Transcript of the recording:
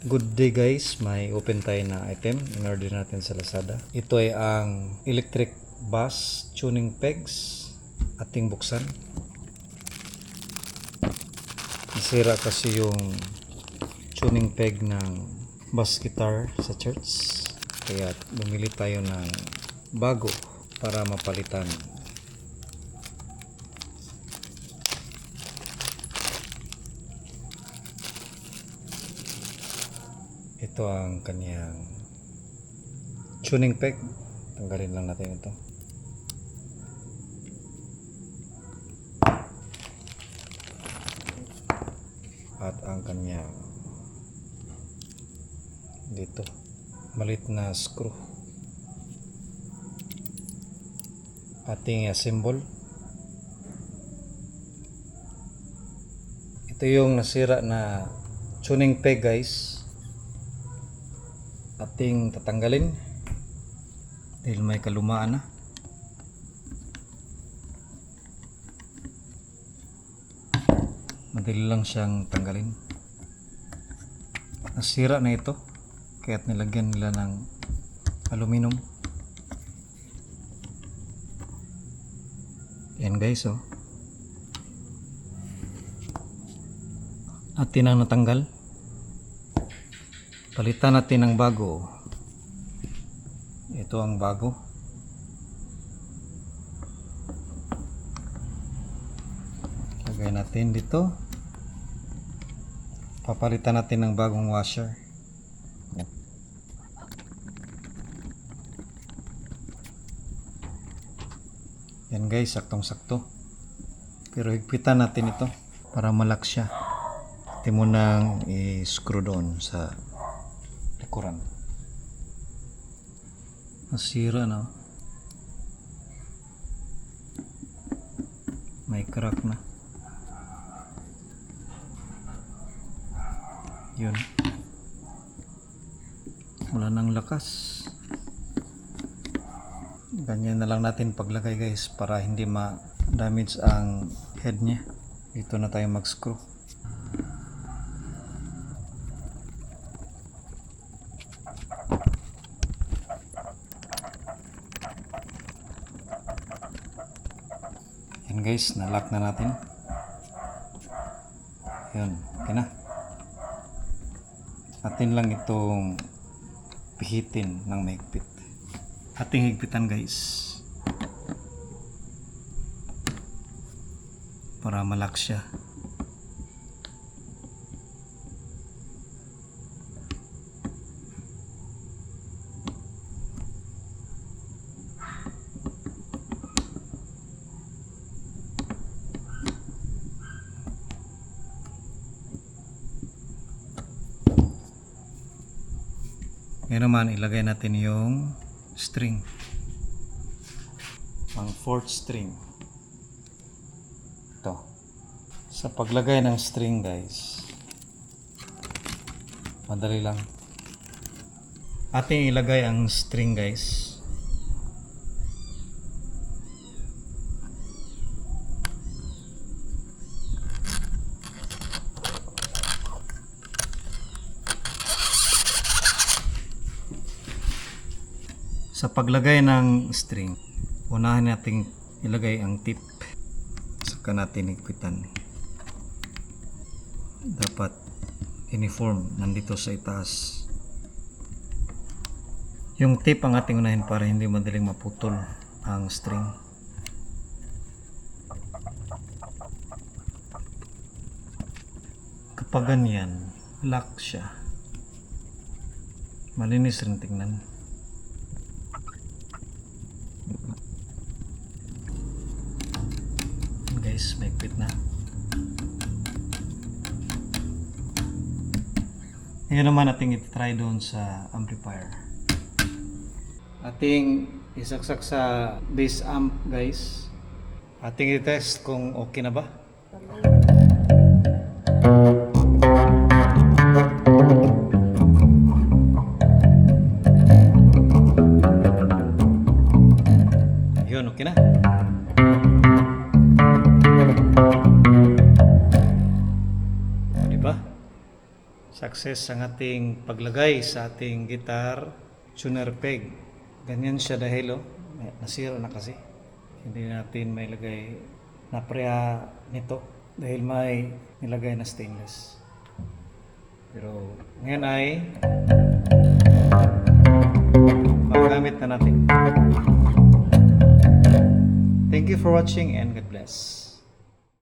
Good day guys, may open tayo na item in-order natin sa Lazada. Ito ay ang electric bass tuning pegs. Ating buksan. Nasira kasi yung tuning peg ng bass guitar sa church. Kaya bumili tayo ng bago para mapalitan. Ito ang kanyang tuning peg. Tanggalin lang natin ito. At ang kanyang dito malit na screw. Ating assemble. Ito yung nasira na tuning peg guys. Ating tatanggalin dahil may kalumaan na. Madali lang siyang tanggalin. Nasira na ito kaya't nilagyan nila ng aluminum. Yan guys, oh. Atin ang natanggal. Palitan natin ng bago. Ito ang bago. Lagay natin dito. Papalitan natin ng bagong washer. Yan guys, saktong-sakto. Pero higpitan natin ito para malak siya. Ito mo nang i-screw doon sa likuran. Nasira na. May crack na. Yun. Wala nang lakas. Ganyan na lang natin paglagay guys para hindi ma-damage ang head niya. Dito na tayo mag-screw. Yan guys, na-lock na natin. Yun, okay na. Atin lang itong pihitin ng mahigpit. Ating higpitan guys para malak siya. Ngayon naman ilagay natin yung string, ang 4th string. Ito. Sa paglagay ng string guys, madali lang. Ating ilagay ang string guys. Sa paglagay ng string, unahin natin ilagay ang tip. Saka natin higpitan. Dapat uniform nandito sa itaas. Yung tip ang ating unahin para hindi madaling maputol ang string. Kapag ganyan, lock siya. Malinis rin tingnan. Guys, may quit na. Ngayon naman ating i-try doon sa amplifier. Ating isaksak sa bass amp guys. Ating i-test kung okay na ba. Yun, okay na. success ang ating paglagay sa ating guitar tuner peg. Ganyan siya dahil nasira na kasi. Hindi natin may lagay na preha nito dahil may nilagay na stainless. Pero ngayon ay magamit na natin. Thank you for watching and God bless.